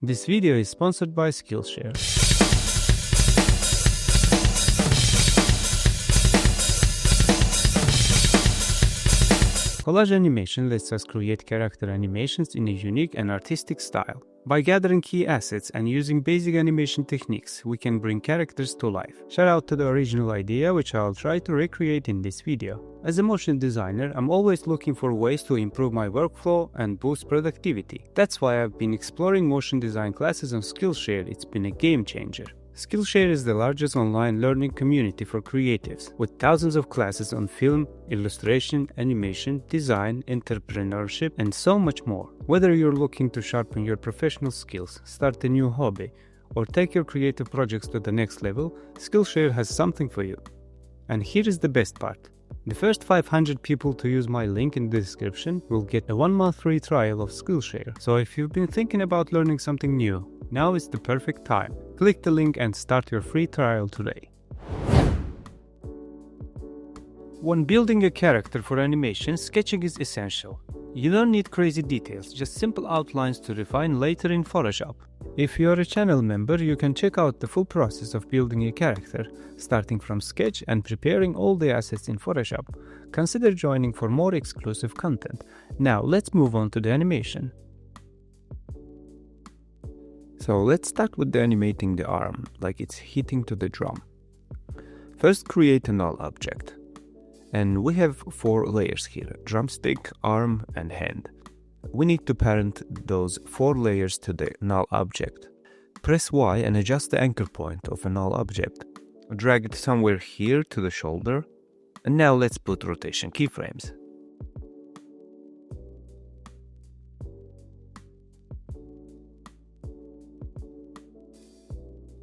This video is sponsored by Skillshare. Collage animation lets us create character animations in a unique and artistic style. By gathering key assets and using basic animation techniques, we can bring characters to life. Shout out to the original idea, which I'll try to recreate in this video. As a motion designer, I'm always looking for ways to improve my workflow and boost productivity. That's why I've been exploring motion design classes on Skillshare. It's been a game changer. Skillshare is the largest online learning community for creatives, with thousands of classes on film, illustration, animation, design, entrepreneurship, and so much more. Whether you're looking to sharpen your professional skills, start a new hobby, or take your creative projects to the next level, Skillshare has something for you. And here is the best part. The first 500 people to use my link in the description will get a 1-month free trial of Skillshare. So if you've been thinking about learning something new, now is the perfect time. Click the link and start your free trial today. When building a character for animation, sketching is essential. You don't need crazy details, just simple outlines to refine later in Photoshop. If you're a channel member, you can check out the full process of building a character, starting from sketch and preparing all the assets in Photoshop. Consider joining for more exclusive content. Now let's move on to the animation. So let's start with animating the arm, like it's hitting to the drum. First, create a null object. And we have 4 layers here: drumstick, arm, and hand. We need to parent those 4 layers to the null object. Press Y and adjust the anchor point of a null object. Drag it somewhere here to the shoulder. And now let's put rotation keyframes.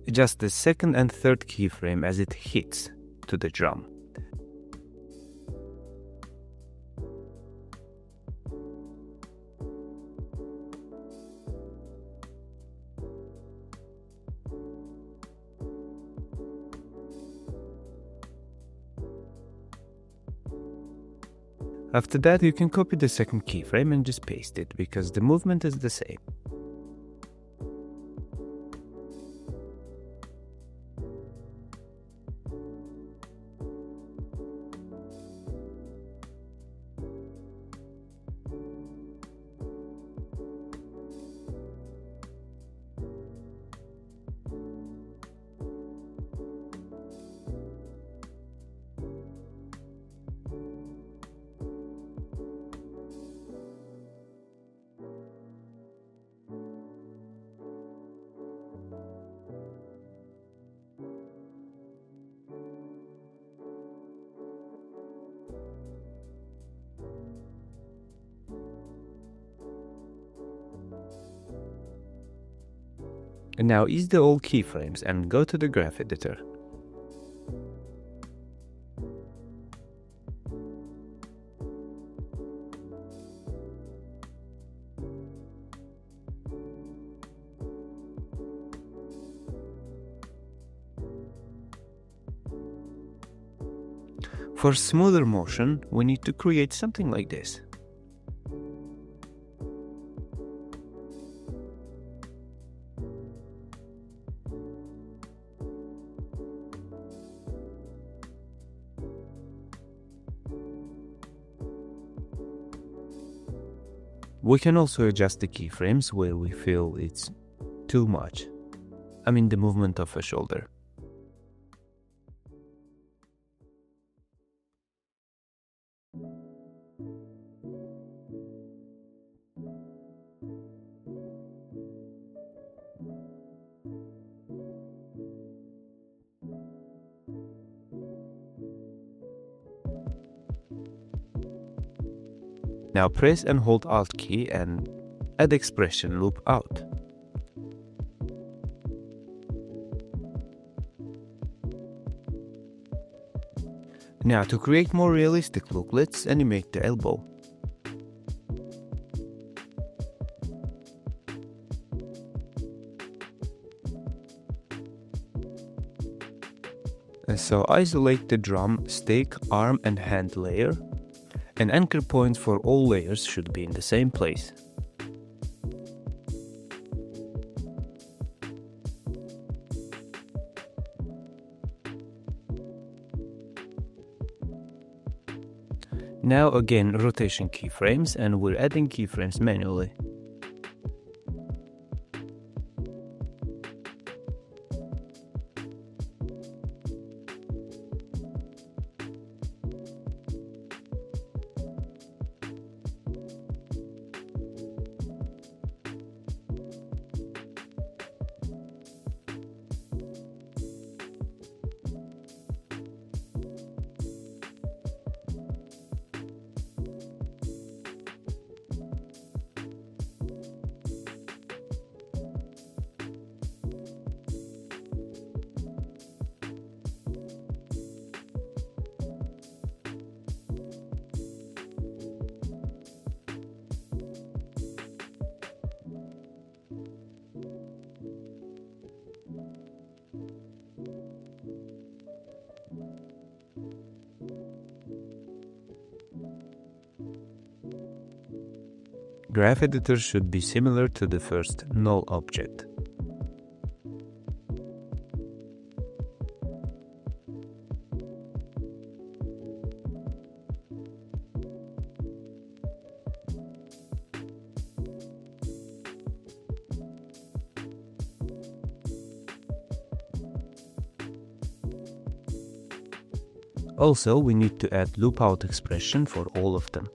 Adjust the second and third keyframe as it hits to the drum. After that, you can copy the second keyframe and just paste it, because the movement is the same. And now ease the old keyframes and go to the graph editor. For smoother motion, we need to create something like this. We can also adjust the keyframes where we feel it's too much. I mean the movement of a shoulder. Now press and hold Alt key and add expression loop out. Now to create more realistic look, let's animate the elbow. So isolate the drum, stick, arm and hand layer, and anchor points for all layers should be in the same place. Now again rotation keyframes, and we're adding keyframes manually. Graph editor should be similar to the first null object. Also, we need to add loop out expression for all of them.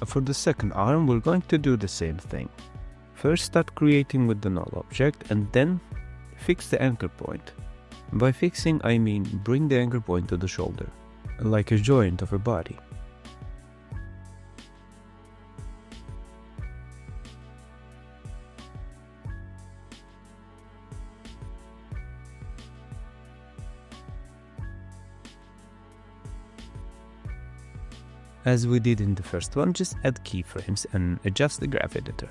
For the second arm, we're going to do the same thing. First start creating with the null object and then fix the anchor point. By fixing, I mean bring the anchor point to the shoulder, like a joint of a body. As we did in the first one, just add keyframes and adjust the graph editor.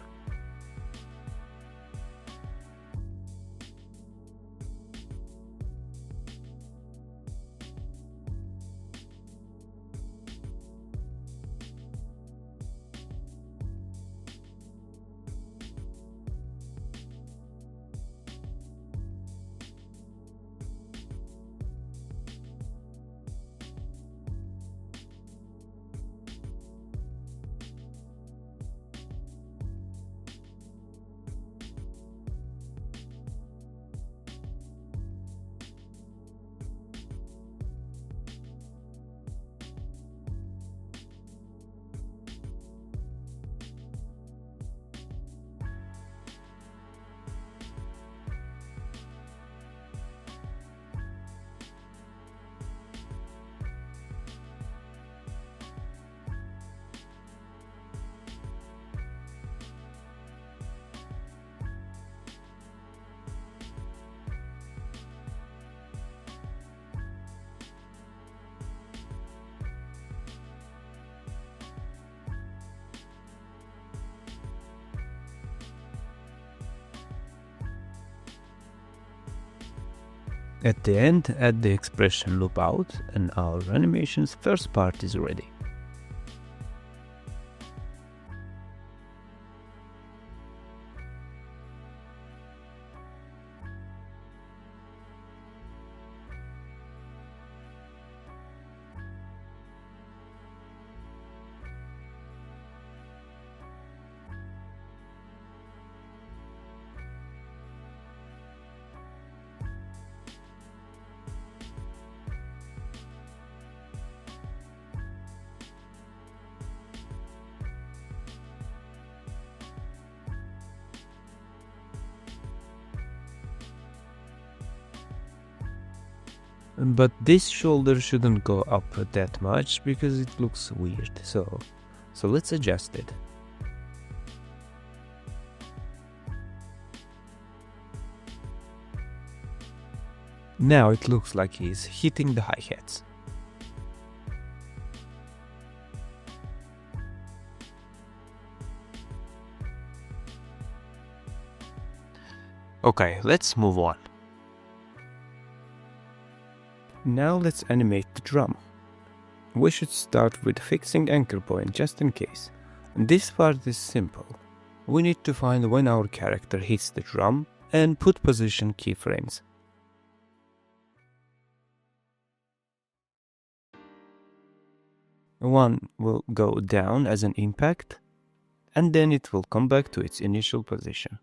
At the end, add the expression loop out and our animation's first part is ready. But this shoulder shouldn't go up that much because it looks weird, so let's adjust it. Now it looks like he's hitting the hi-hats. Okay, let's move on. Now let's animate the drum. We should start with fixing anchor point just in case. This part is simple. We need to find when our character hits the drum and put position keyframes. One will go down as an impact, and then it will come back to its initial position.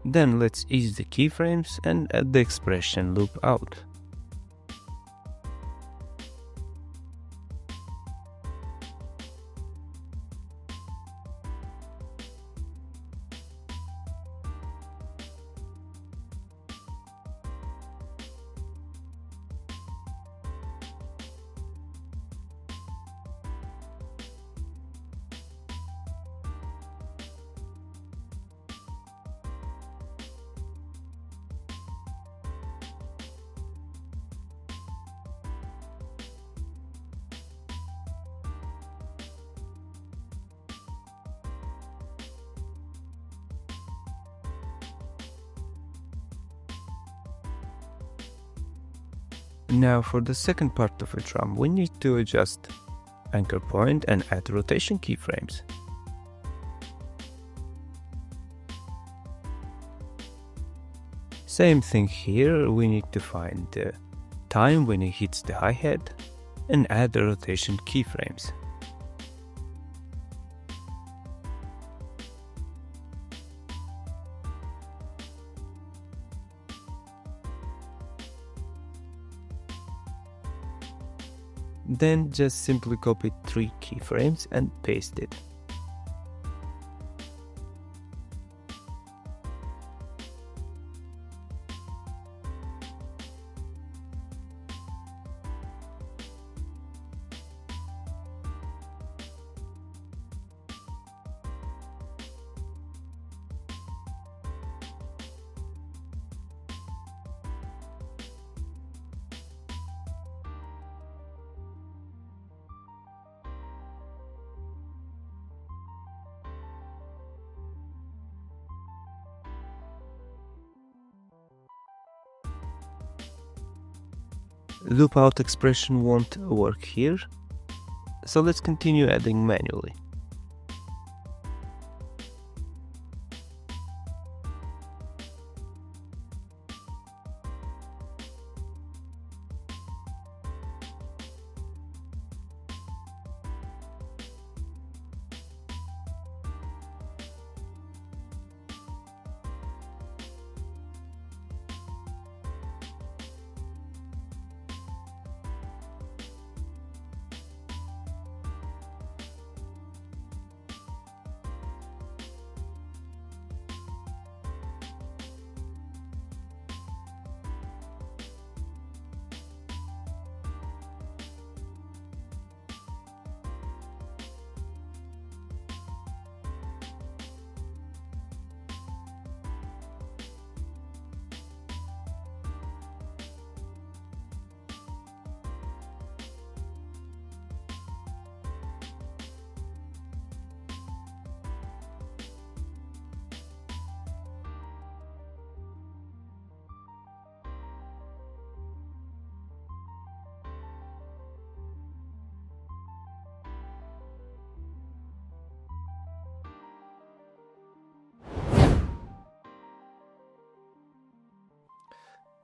Then let's ease the keyframes and add the expression loop out. Now for the second part of a drum, we need to adjust anchor point and add rotation keyframes. Same thing here, we need to find the time when it hits the hi-hat and add the rotation keyframes. Then just simply copy 3 keyframes and paste it. Loop out expression won't work here, so let's continue adding manually.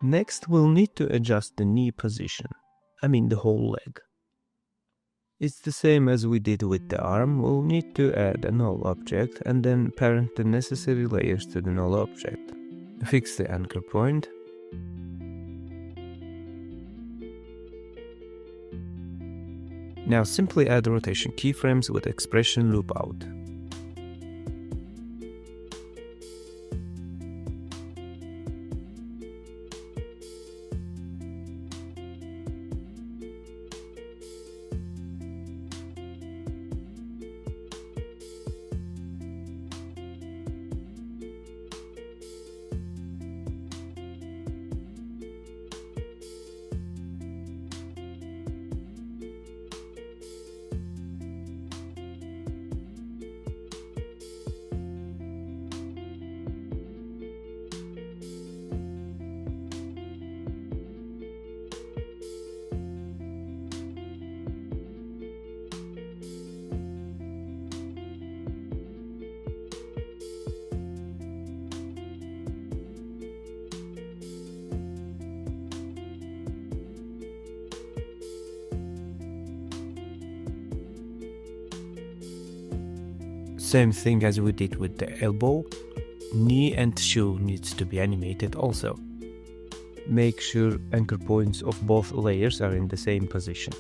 Next, we'll need to adjust the knee position, the whole leg. It's the same as we did with the arm. We'll need to add a null object and then parent the necessary layers to the null object. Fix the anchor point. Now simply add rotation keyframes with expression loop out. Same thing as we did with the elbow. Knee and shoe needs to be animated also. Make sure anchor points of both layers are in the same position.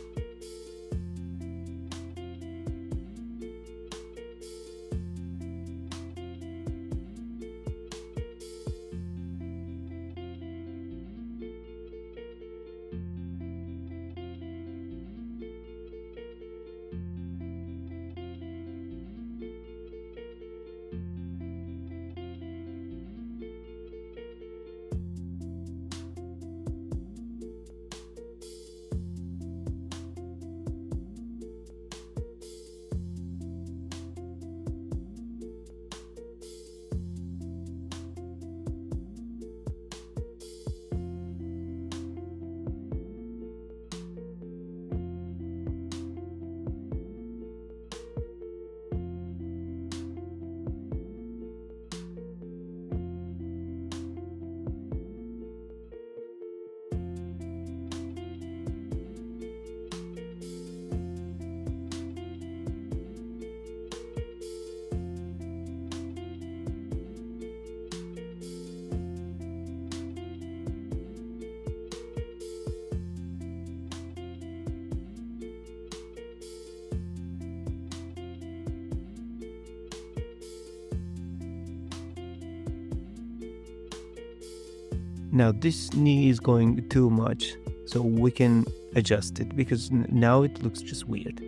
Now this knee is going too much, so we can adjust it because now it looks just weird.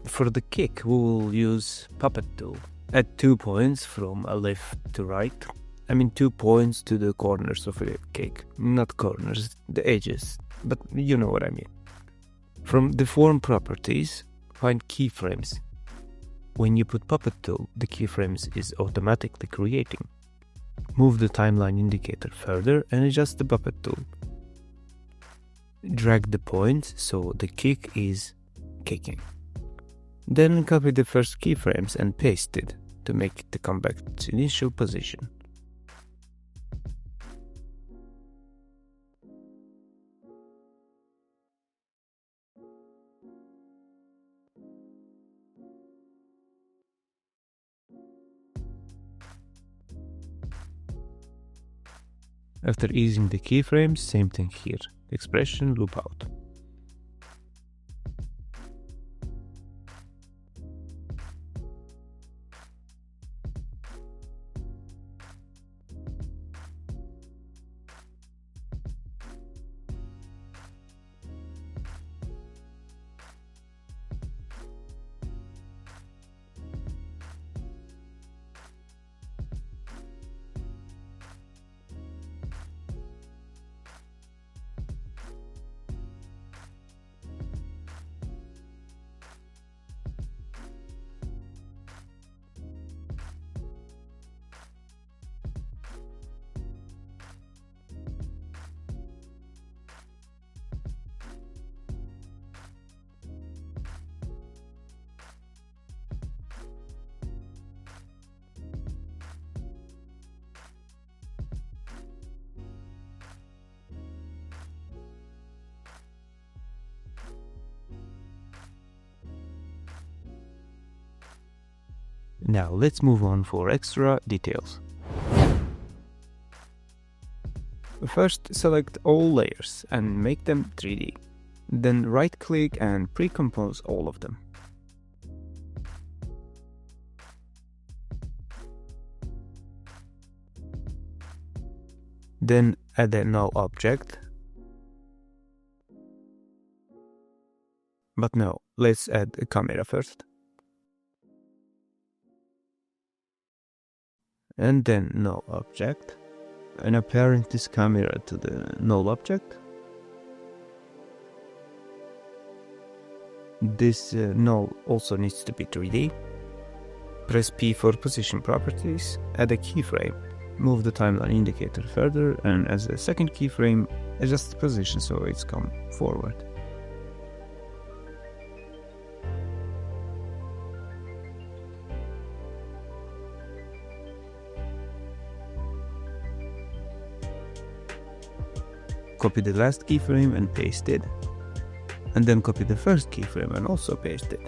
For the kick, we will use puppet tool. Add 2 points from a left to right. 2 points to the corners of a kick. Not corners, the edges. But you know what I mean. From the form properties, find keyframes. When you put puppet tool, the keyframes is automatically creating. Move the timeline indicator further and adjust the puppet tool. Drag the point so the kick is kicking. Then copy the first keyframes and paste it to make it come back to its initial position. After easing the keyframes, same thing here. Expression loop out. Now let's move on for extra details. First, select all layers and make them 3D. Then right-click and pre-compose all of them. Then add a null object. But no, let's add a camera first. And then null object. And append this camera to the null object. This null also needs to be 3D. Press P for position properties, add a keyframe. Move the timeline indicator further, and as a second keyframe, adjust the position so it's come forward. Copy the last keyframe and paste it. And then copy the first keyframe and also paste it.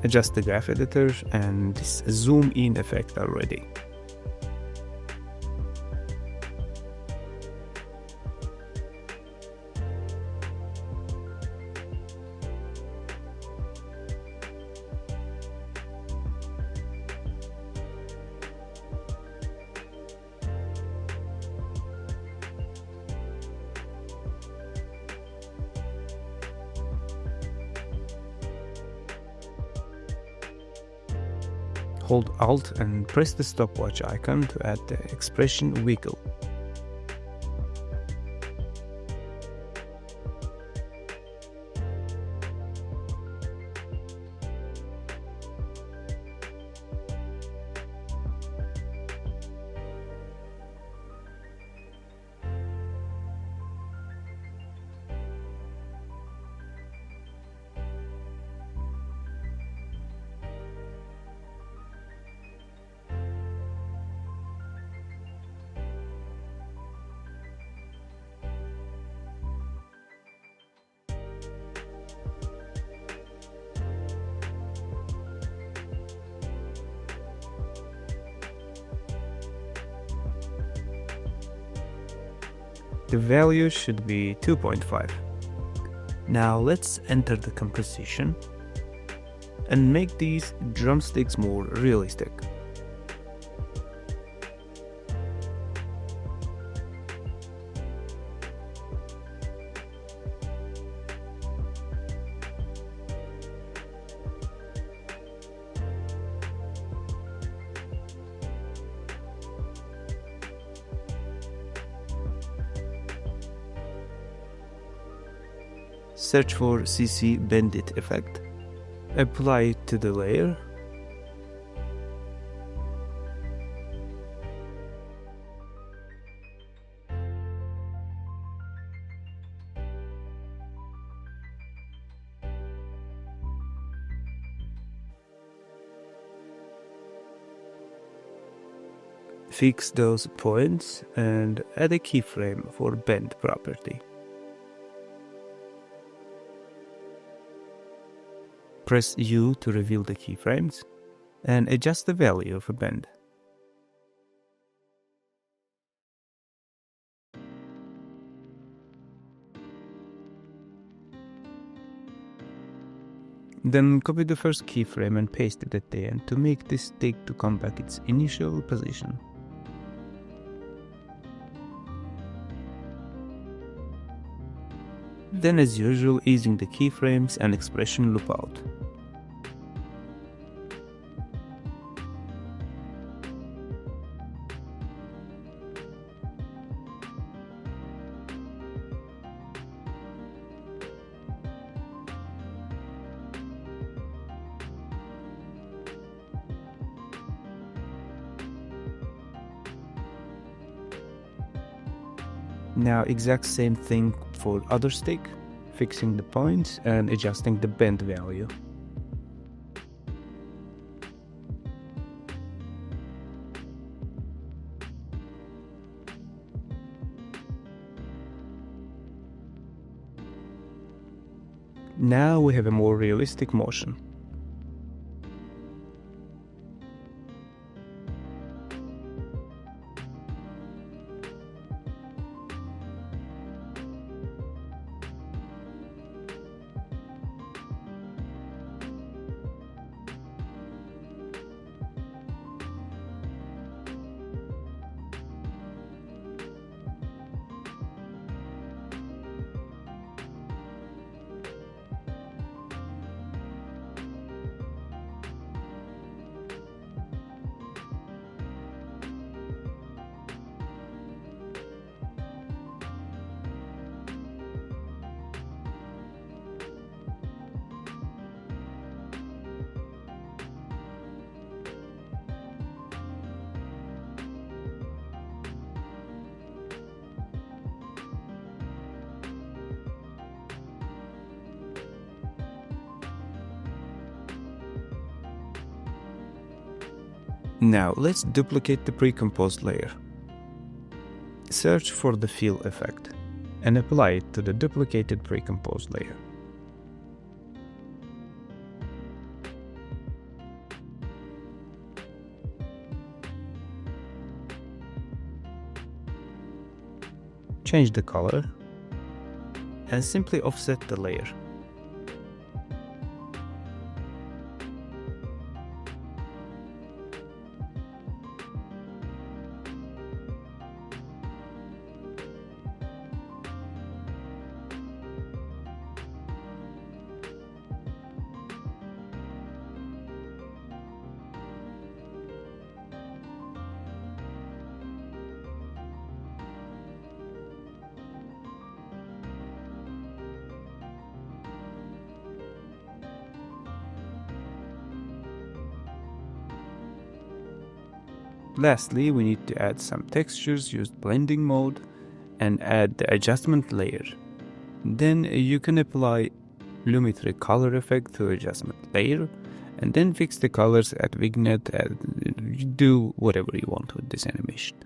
Adjust the graph editor and this zoom in effect already. Hold Alt and press the stopwatch icon to add the expression wiggle. The value should be 2.5. Now let's enter the composition and make these drumsticks more realistic. Search for CC Bandit effect apply it to the layer. Fix those points and add a keyframe for bend property. Press U to reveal the keyframes and adjust the value of a bend. Then copy the first keyframe and paste it at the end to make this stick to come back its initial position. Then as usual, easing the keyframes and expression loop out. Now exact same thing for other stick, fixing the points and adjusting the bend value. Now we have a more realistic motion. Now let's duplicate the pre-composed layer. Search for the fill effect and apply it to the duplicated pre-composed layer. Change the color and simply offset the layer. Lastly, we need to add some textures, use blending mode and add the adjustment layer. Then you can apply Lumetri color effect to adjustment layer and then fix the colors at vignette and do whatever you want with this animation.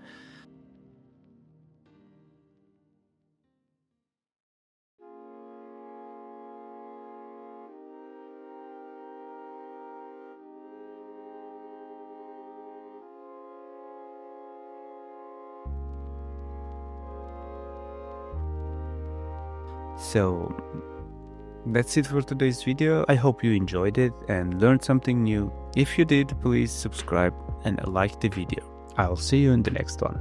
So that's it for today's video. I hope you enjoyed it and learned something new. If you did, please subscribe and like the video. I'll see you in the next one.